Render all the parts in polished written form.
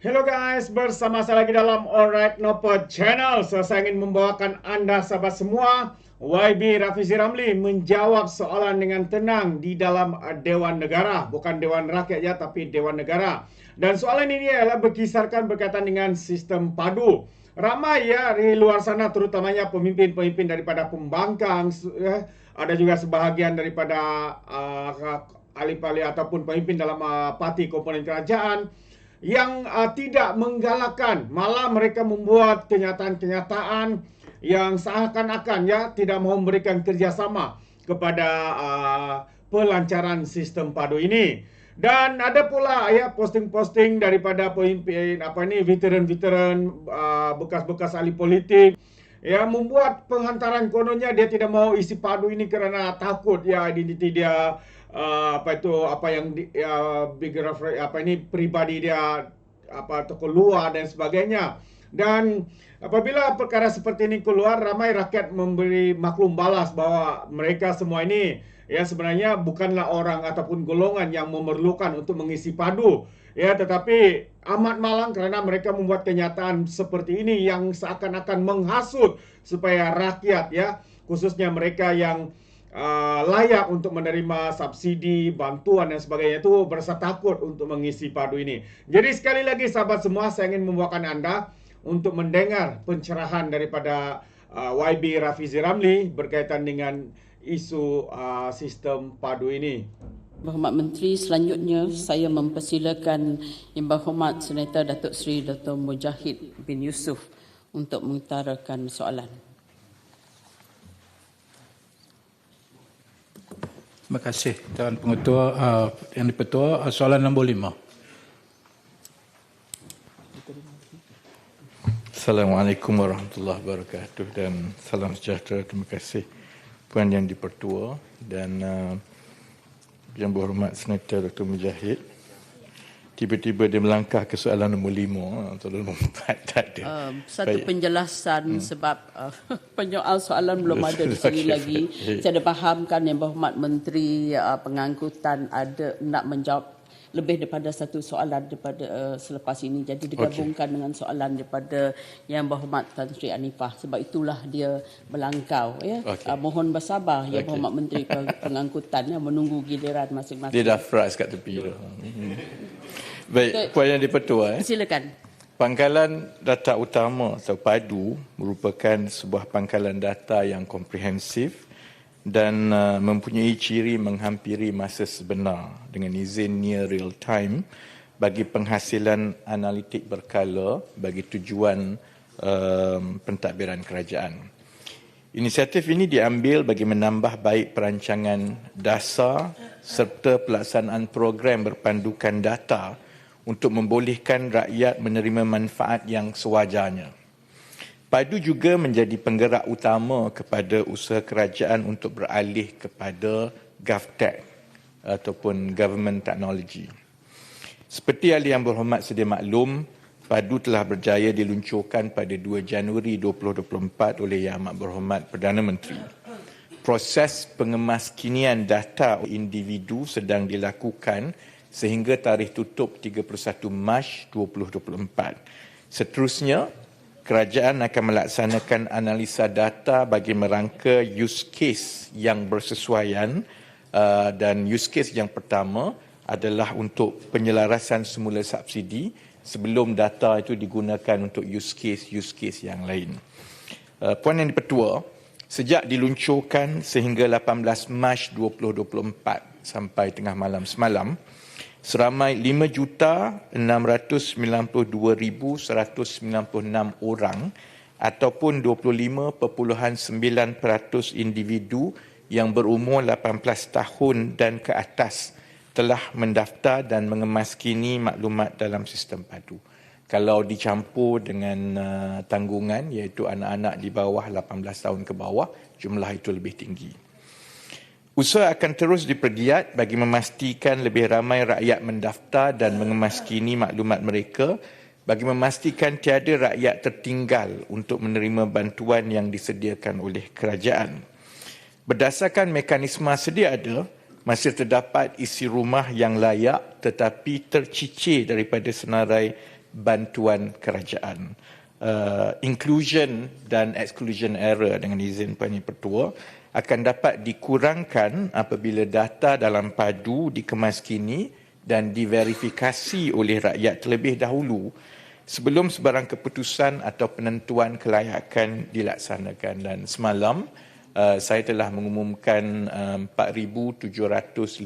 Hello guys, bersama saya lagi dalam Alright Nopo Channel. Saya ingin membawakan anda sahabat semua, YB Rafizi Ramli menjawab soalan dengan tenang di dalam Dewan Negara. Bukan Dewan Rakyat ya, tapi Dewan Negara. Dan soalan ini adalah berkisarkan berkaitan dengan sistem padu. Ramai ya di luar sana, terutamanya pemimpin-pemimpin daripada pembangkang, ada juga sebahagian daripada ahli-ahli ataupun pemimpin dalam parti komponen kerajaan yang tidak menggalakkan, malah mereka membuat kenyataan-kenyataan yang seakan-akan ya tidak mau memberikan kerjasama kepada pelancaran sistem padu ini. Dan ada pula ya posting-posting daripada pemimpin veteran-veteran bekas-bekas ahli politik ya membuat penghantaran, kononnya dia tidak mau isi padu ini kerana takut ya identiti dia pribadi dia keluar dan sebagainya. Dan apabila perkara seperti ini keluar, ramai rakyat memberi maklum balas bahawa mereka semua ini ya sebenarnya bukanlah orang ataupun golongan yang memerlukan untuk mengisi padu ya, tetapi amat malang kerana mereka membuat kenyataan seperti ini yang seakan-akan menghasut supaya rakyat ya, khususnya mereka yang layak untuk menerima subsidi, bantuan dan sebagainya itu berasa takut untuk mengisi padu ini. Jadi sekali lagi sahabat semua, saya ingin membawakan anda untuk mendengar pencerahan daripada YB Rafizi Ramli berkaitan dengan isu sistem padu ini. Berhormat Menteri, selanjutnya saya mempersilakan Yang Berhormat Senator Datuk Seri Dr. Mujahid bin Yusof untuk mengutarakan soalan. Terima kasih Tuan Pengetua. Yang di-Pertua, soalan nombor 5. Assalamualaikum warahmatullahi wabarakatuh dan salam sejahtera. Terima kasih Puan Yang di-Pertua dan Yang Berhormat Senator Dr. Mujahid. Tiba-tiba dia melangkah ke soalan nombor 5 atau nombor 4 tak ada. Satu penjelasan sebab penyoal soalan belum ada di sini lagi. Saya dah fahamkan Yang Berhormat Menteri Pengangkutan ada nak menjawab lebih daripada satu soalan daripada selepas ini. Jadi digabungkan dengan soalan daripada Yang Berhormat Tan Sri Anifah. Sebab itulah dia melangkau. Ya. Mohon bersabar Yang Berhormat Menteri Pengangkutan ya, menunggu giliran masing-masing. Dia dah fries kat tepi tu. Baik, Puan Yang di-Pertua. Silakan. Pangkalan data utama atau PADU merupakan sebuah pangkalan data yang komprehensif dan mempunyai ciri menghampiri masa sebenar dengan izin near real time bagi penghasilan analitik berkala bagi tujuan pentadbiran kerajaan. Inisiatif ini diambil bagi menambah baik perancangan dasar serta pelaksanaan program berpandukan data untuk membolehkan rakyat menerima manfaat yang sewajarnya. PADU juga menjadi penggerak utama kepada usaha kerajaan untuk beralih kepada GovTech ataupun Government Technology. Seperti ahli yang berhormat sedia maklum, PADU telah berjaya diluncurkan pada 2 Januari 2024 oleh Yang Amat Berhormat Perdana Menteri. Proses pengemaskinian data individu sedang dilakukan sehingga tarikh tutup 31 Mac 2024. Seterusnya, kerajaan akan melaksanakan analisa data bagi merangka use case yang bersesuaian dan use case yang pertama adalah untuk penyelarasan semula subsidi sebelum data itu digunakan untuk use case yang lain. Puan Yang di-Pertua, sejak diluncurkan sehingga 18 Mac 2024 sampai tengah malam semalam, seramai 5,692,196 orang ataupun 25.9% individu yang berumur 18 tahun dan ke atas telah mendaftar dan mengemaskini maklumat dalam sistem PADU. Kalau dicampur dengan tanggungan iaitu anak-anak di bawah 18 tahun ke bawah, jumlah itu lebih tinggi. Usaha akan terus dipergiat bagi memastikan lebih ramai rakyat mendaftar dan mengemaskini maklumat mereka bagi memastikan tiada rakyat tertinggal untuk menerima bantuan yang disediakan oleh kerajaan. Berdasarkan mekanisme sedia ada, masih terdapat isi rumah yang layak tetapi tercicir daripada senarai bantuan kerajaan. Inclusion dan exclusion error dengan izin Puan Pertua akan dapat dikurangkan apabila data dalam padu dikemas kini dan diverifikasi oleh rakyat terlebih dahulu sebelum sebarang keputusan atau penentuan kelayakan dilaksanakan. Dan semalam saya telah mengumumkan 4,752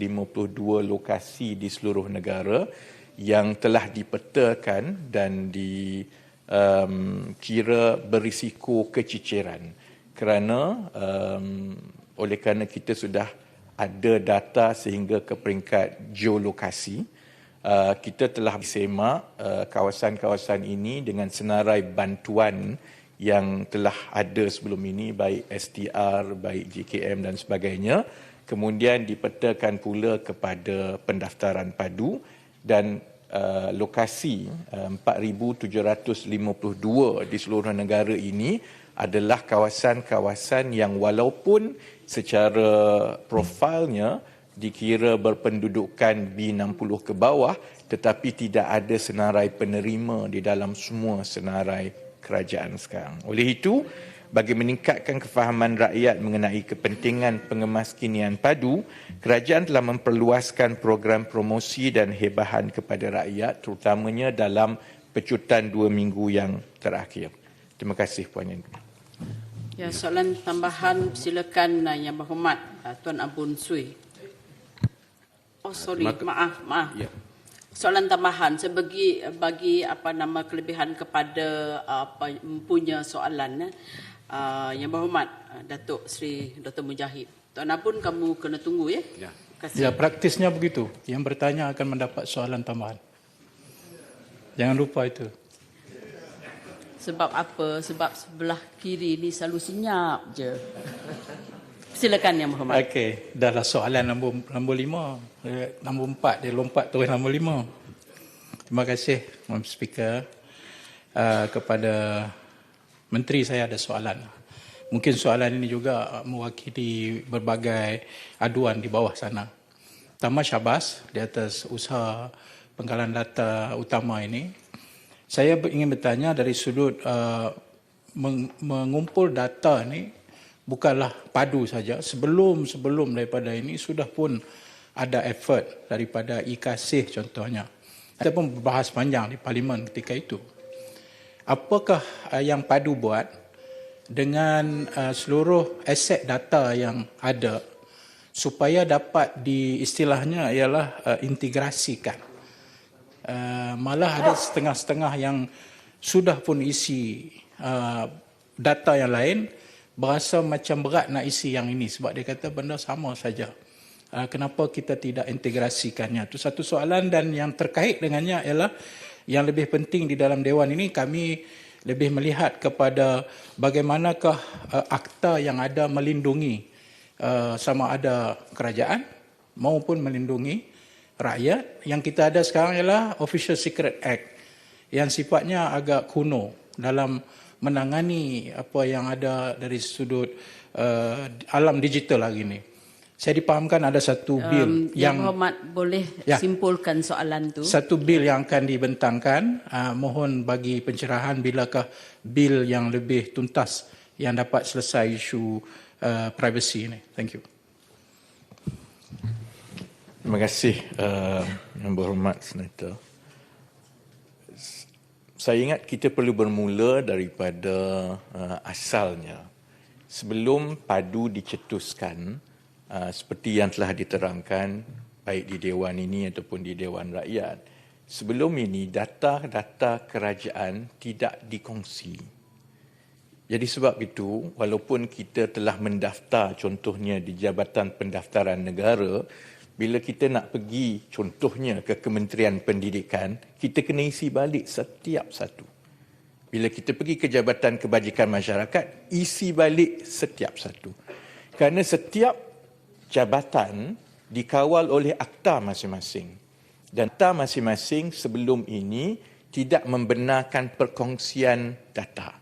lokasi di seluruh negara yang telah dipetakan dan kira berisiko keciciran. Kerana oleh kerana kita sudah ada data sehingga ke peringkat geolokasi, kita telah semak kawasan-kawasan ini dengan senarai bantuan yang telah ada sebelum ini, baik STR, baik JKM dan sebagainya. Kemudian dipetakan pula kepada pendaftaran padu dan lokasi 4,752 di seluruh negara ini adalah kawasan-kawasan yang walaupun secara profilnya dikira berpendudukan B60 ke bawah, tetapi tidak ada senarai penerima di dalam semua senarai kerajaan sekarang. Oleh itu, bagi meningkatkan kefahaman rakyat mengenai kepentingan pengemaskinian padu, kerajaan telah memperluaskan program promosi dan hebahan kepada rakyat, terutamanya dalam pecutan 2 minggu yang terakhir. Terima kasih Puan Yang Dipertuai. Ya, soalan tambahan silakan Yang Berhormat Tuan Abun Sui. Oh sorry, maaf. Ya. Soalan tambahan saya bagi kelebihan kepada punya soalan Yang Berhormat Datuk Seri Dr. Mujahid. Tuan Abun kamu kena tunggu ya. Ya. Kasih. Ya, praktisnya begitu. Yang bertanya akan mendapat soalan tambahan. Jangan lupa itu. Sebab apa? Sebab sebelah kiri ni selalu senyap je. Silakan Yang Berhormat. Okey, dah soalan nombor 5. Nombor 4 dia lompat terus nombor 5. Terima kasih Puan Speaker. Kepada Menteri saya ada soalan. Mungkin soalan ini juga mewakili berbagai aduan di bawah sana. Pertama, syabas di atas usaha penggalan data utama ini. Saya ingin bertanya dari sudut mengumpul data ni bukanlah padu saja. Sebelum daripada ini sudah pun ada effort daripada IKASIH contohnya. Kita pun berbahas panjang di Parlimen ketika itu. Apakah yang padu buat dengan seluruh aset data yang ada supaya dapat istilahnya ialah integrasikan. Malah ada setengah-setengah yang sudah pun isi data yang lain, berasa macam berat nak isi yang ini sebab dia kata benda sama saja. Kenapa kita tidak integrasikannya? Itu satu soalan, dan yang terkait dengannya ialah yang lebih penting di dalam Dewan ini kami lebih melihat kepada bagaimanakah akta yang ada melindungi sama ada kerajaan maupun melindungi rakyat. Yang kita ada sekarang ialah Official Secret Act yang sifatnya agak kuno dalam menangani apa yang ada dari sudut alam digital hari ini. Saya dipahamkan ada satu bil yang Berhormat boleh simpulkan soalan tu. Satu bil yang akan dibentangkan, mohon bagi pencerahan bilakah bil yang lebih tuntas yang dapat selesai isu privacy ini. Thank you. Terima kasih Yang Berhormat Senator. Saya ingat kita perlu bermula daripada asalnya. Sebelum padu dicetuskan, seperti yang telah diterangkan baik di Dewan ini ataupun di Dewan Rakyat, sebelum ini data-data kerajaan tidak dikongsi. Jadi sebab itu, walaupun kita telah mendaftar contohnya di Jabatan Pendaftaran Negara, bila kita nak pergi contohnya ke Kementerian Pendidikan, kita kena isi balik setiap satu. Bila kita pergi ke Jabatan Kebajikan Masyarakat, isi balik setiap satu. Kerana setiap jabatan dikawal oleh akta masing-masing. Dan akta masing-masing sebelum ini tidak membenarkan perkongsian data.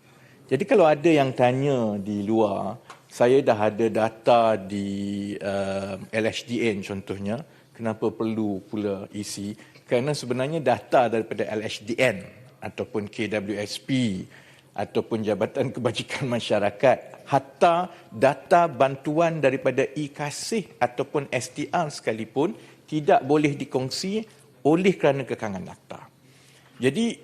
Jadi kalau ada yang tanya di luar, saya dah ada data di LHDN contohnya, kenapa perlu pula isi? Kerana sebenarnya data daripada LHDN ataupun KWSP ataupun Jabatan Kebajikan Masyarakat, hatta data bantuan daripada e-Kasih ataupun STR sekalipun tidak boleh dikongsi oleh kerana kekangan data. Jadi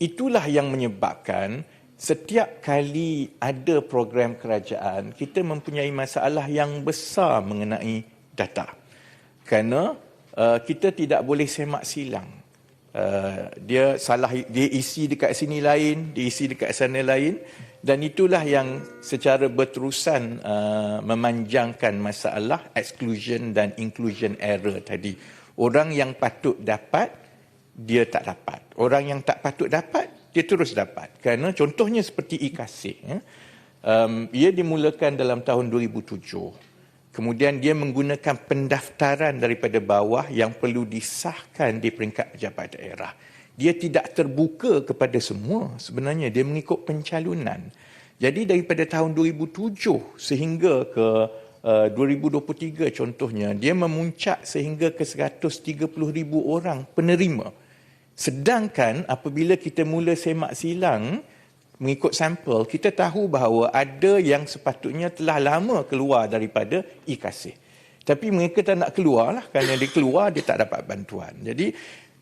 itulah yang menyebabkan setiap kali ada program kerajaan, kita mempunyai masalah yang besar mengenai data. Kerana kita tidak boleh semak silang. Dia isi dekat sini lain, dia isi dekat sana lain, dan itulah yang secara berterusan memanjangkan masalah exclusion dan inclusion error tadi. Orang yang patut dapat, dia tak dapat. Orang yang tak patut dapat, dia terus dapat. Kerana contohnya seperti e-Kasih. Ia dimulakan dalam tahun 2007. Kemudian dia menggunakan pendaftaran daripada bawah yang perlu disahkan di peringkat pejabat daerah. Dia tidak terbuka kepada semua. Sebenarnya dia mengikut pencalonan. Jadi daripada tahun 2007 sehingga ke 2023 contohnya, dia memuncak sehingga ke 130,000 orang penerima. Sedangkan apabila kita mula semak silang, mengikut sampel, kita tahu bahawa ada yang sepatutnya telah lama keluar daripada e-Kasih. Tapi mereka tak nak keluar lah, kerana dia keluar, dia tak dapat bantuan. Jadi,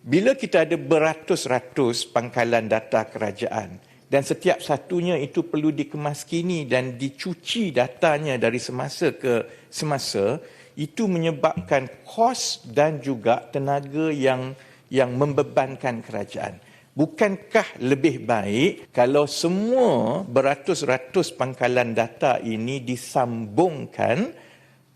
bila kita ada beratus-ratus pangkalan data kerajaan, dan setiap satunya itu perlu dikemaskini dan dicuci datanya dari semasa ke semasa, itu menyebabkan kos dan juga tenaga yang membebankan kerajaan. Bukankah lebih baik kalau semua beratus-ratus pangkalan data ini disambungkan,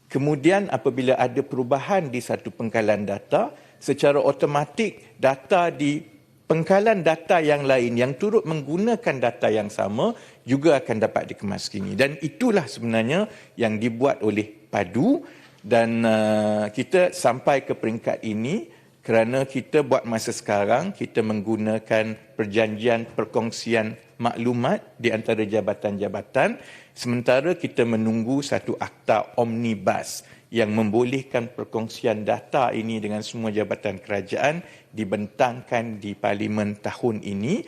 kemudian apabila ada perubahan di satu pangkalan data, secara automatik data di pangkalan data yang lain yang turut menggunakan data yang sama juga akan dapat dikemaskini. Dan itulah sebenarnya yang dibuat oleh PADU, dan kita sampai ke peringkat ini kerana kita buat masa sekarang, kita menggunakan perjanjian perkongsian maklumat di antara jabatan-jabatan, sementara kita menunggu satu akta omnibus yang membolehkan perkongsian data ini dengan semua jabatan kerajaan dibentangkan di Parlimen tahun ini,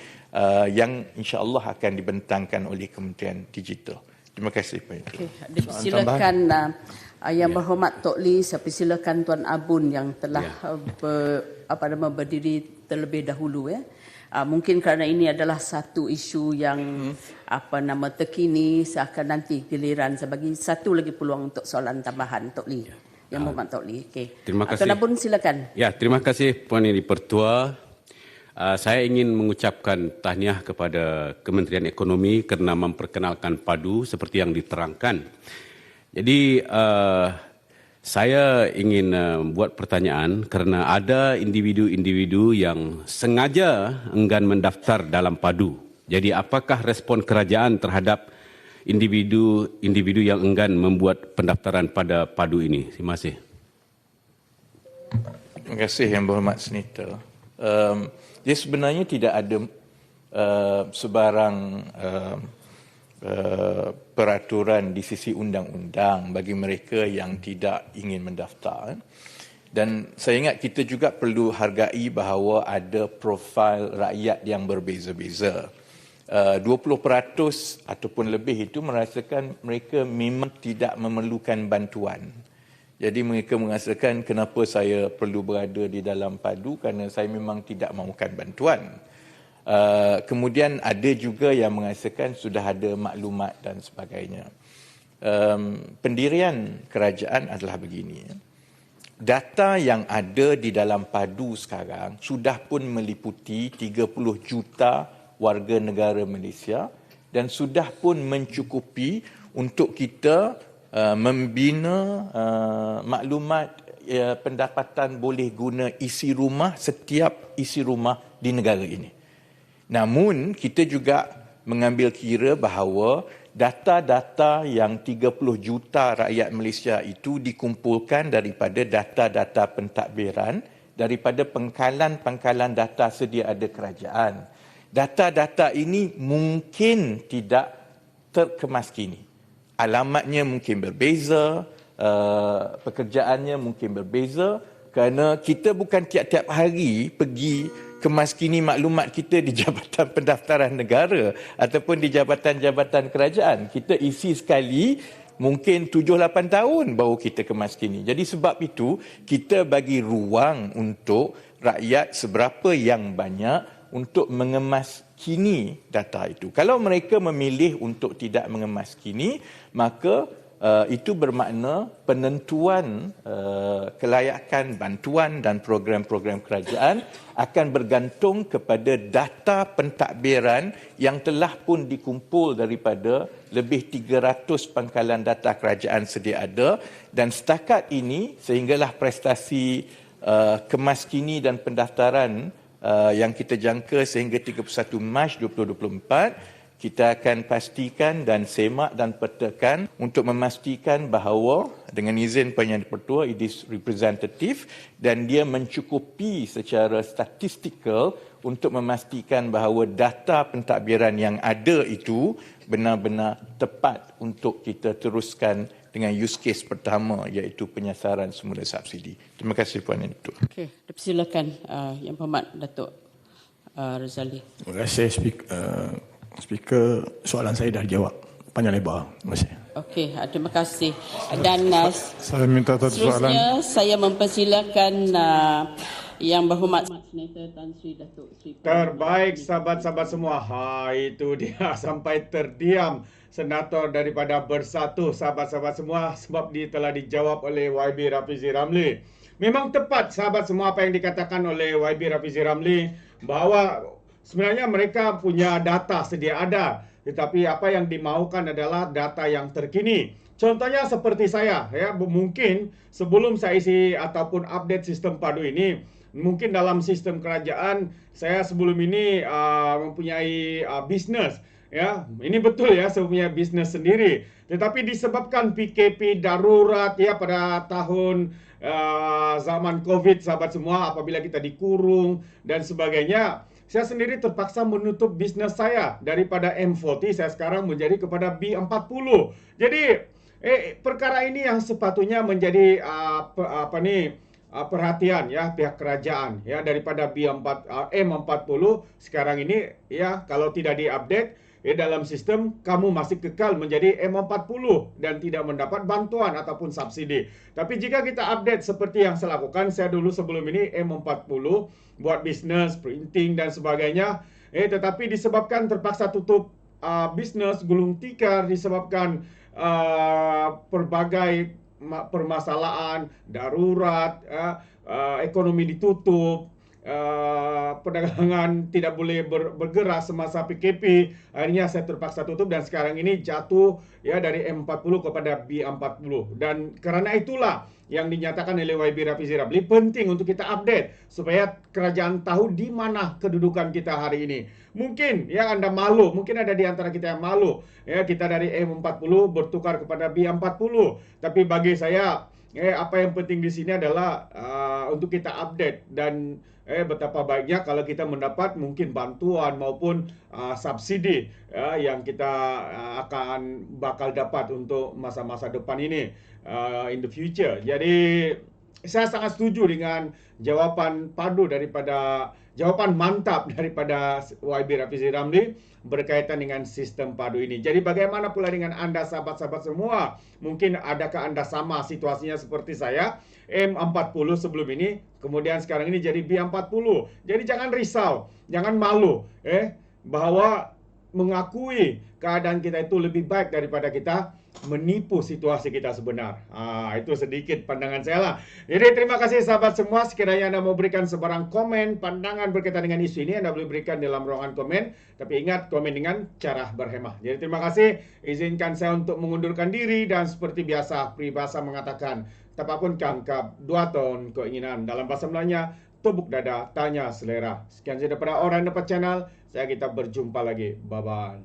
yang insya-Allah akan dibentangkan oleh Kementerian Digital. Terima kasih Pak. Okay. Silakan Yang Berhormat Tok Lee, saya persilakan Tuan Abun yang telah berdiri terlebih dahulu. Mungkin kerana ini adalah satu isu yang terkini, seakan nanti giliran. Saya bagi satu lagi peluang untuk soalan tambahan Tok Lee. Yang Berhormat Tok Lee. Okay. Terima kasih. Tuan Abun silakan. Ya, terima kasih Puan Yang Di-Pertua. Saya ingin mengucapkan tahniah kepada Kementerian Ekonomi kerana memperkenalkan PADU seperti yang diterangkan. Jadi saya ingin buat pertanyaan kerana ada individu-individu yang sengaja enggan mendaftar dalam PADU. Jadi apakah respon kerajaan terhadap individu-individu yang enggan membuat pendaftaran pada PADU ini? Terima kasih. Terima kasih Yang Berhormat Senator. Dia sebenarnya tidak ada sebarang peraturan di sisi undang-undang bagi mereka yang tidak ingin mendaftar. Dan saya ingat kita juga perlu hargai bahawa ada profil rakyat yang berbeza-beza. 20% ataupun lebih itu merasakan mereka memang tidak memerlukan bantuan. Jadi mereka merasakan kenapa saya perlu berada di dalam PADU kerana saya memang tidak mahukan bantuan. Kemudian ada juga yang merasakan sudah ada maklumat dan sebagainya. Pendirian kerajaan adalah begini. Data yang ada di dalam PADU sekarang sudah pun meliputi 30 juta warga negara Malaysia dan sudah pun mencukupi untuk kita membina maklumat pendapatan boleh guna isi rumah setiap isi rumah di negara ini. Namun kita juga mengambil kira bahawa data-data yang 30 juta rakyat Malaysia itu dikumpulkan daripada data-data pentadbiran daripada pangkalan-pangkalan data sedia ada kerajaan. Data-data ini mungkin tidak terkemaskini. Alamatnya mungkin berbeza, pekerjaannya mungkin berbeza kerana kita bukan tiap-tiap hari pergi kemaskini maklumat kita di Jabatan Pendaftaran Negara ataupun di jabatan-jabatan kerajaan. Kita isi sekali, mungkin 7-8 tahun baru kita kemaskini. Jadi sebab itu, kita bagi ruang untuk rakyat seberapa yang banyak untuk mengemaskini data itu. Kalau mereka memilih untuk tidak mengemaskini, maka itu bermakna penentuan kelayakan bantuan dan program-program kerajaan akan bergantung kepada data pentadbiran yang telah pun dikumpul daripada lebih 300 pangkalan data kerajaan sedia ada, dan setakat ini sehinggalah prestasi kemaskini dan pendaftaran yang kita jangka sehingga 31 Mac 2024, kita akan pastikan dan semak dan petakan untuk memastikan bahawa dengan izin Perdana Pertua, it is representative dan dia mencukupi secara statistikal untuk memastikan bahawa data pentadbiran yang ada itu benar-benar tepat untuk kita teruskan dengan use case pertama, iaitu penyasaran semula subsidi. Terima kasih Puan Yang Ketua. Okey, silakan Yang Berhormat Datuk Razali. Terima kasih Speaker, soalan saya dah dijawab panjang lebar. Terima kasih. Okey, terima kasih. Dan Saya minta satu soalan. seterusnya saya mempersilakan Yang Berhormat Senator Tan Sri Datuk Sri. Terbaik sahabat-sahabat semua. Itu dia sampai terdiam senator daripada Bersatu, sahabat-sahabat semua, sebab dia telah dijawab oleh YB Rafizi Ramli. Memang tepat sahabat semua apa yang dikatakan oleh YB Rafizi Ramli, bahawa sebenarnya mereka punya data sedia ada, tetapi apa yang dimaukan adalah data yang terkini. Contohnya seperti saya, ya, mungkin sebelum saya isi ataupun update sistem padu ini, mungkin dalam sistem kerajaan saya sebelum ini mempunyai bisnes, ya. Ini betul ya, saya punya bisnes sendiri. Tetapi disebabkan PKP darurat ya pada tahun zaman Covid sahabat semua, apabila kita dikurung dan sebagainya, saya sendiri terpaksa menutup bisnes saya daripada M40 saya sekarang menjadi kepada B40. Jadi perkara ini yang sepatutnya menjadi perhatian ya pihak kerajaan ya, daripada M40 sekarang ini ya, kalau tidak diupdate dalam sistem, kamu masih kekal menjadi M40 dan tidak mendapat bantuan ataupun subsidi. Tapi jika kita update seperti yang saya lakukan, saya dulu sebelum ini M40 buat bisnes, printing dan sebagainya, tetapi disebabkan terpaksa tutup bisnes gulung tikar, disebabkan berbagai permasalahan darurat, ekonomi ditutup, perdagangan tidak boleh bergerak semasa PKP. Akhirnya saya terpaksa tutup dan sekarang ini jatuh ya dari M40 kepada B40. Dan kerana itulah yang dinyatakan oleh YB Rafizi Ramli, penting untuk kita update supaya kerajaan tahu di mana kedudukan kita hari ini. Mungkin ya Anda malu, mungkin ada di antara kita yang malu ya, kita dari M40 bertukar kepada B40. Tapi bagi saya apa yang penting di sini adalah untuk kita update dan betapa baiknya kalau kita mendapat mungkin bantuan maupun subsidi yang kita akan bakal dapat untuk masa-masa depan ini in the future. Jadi saya sangat setuju dengan jawapan mantap daripada YB Rafizi Ramli berkaitan dengan sistem padu ini. Jadi bagaimana pula dengan Anda sahabat-sahabat semua? Mungkin adakah Anda sama situasinya seperti saya, M40 sebelum ini, kemudian sekarang ini jadi B40. Jadi jangan risau, jangan malu bahwa mengakui keadaan kita itu lebih baik daripada kita menipu situasi kita sebenar. Itu sedikit pandangan saya lah. Jadi terima kasih sahabat semua. Sekiranya Anda mau berikan sebarang komen, pandangan berkaitan dengan isu ini, Anda boleh berikan dalam ruangan komen. Tapi ingat, komen dengan cara berhemah. Jadi terima kasih. Izinkan saya untuk mengundurkan diri dan seperti biasa, peribahasa mengatakan, tapapun kangkap, 2 tahun keinginan. Dalam bahasa Melayunya, tubuk dada, tanya selera. Sekian saja daripada Orang Dapat Channel. Kita berjumpa lagi. Bye-bye.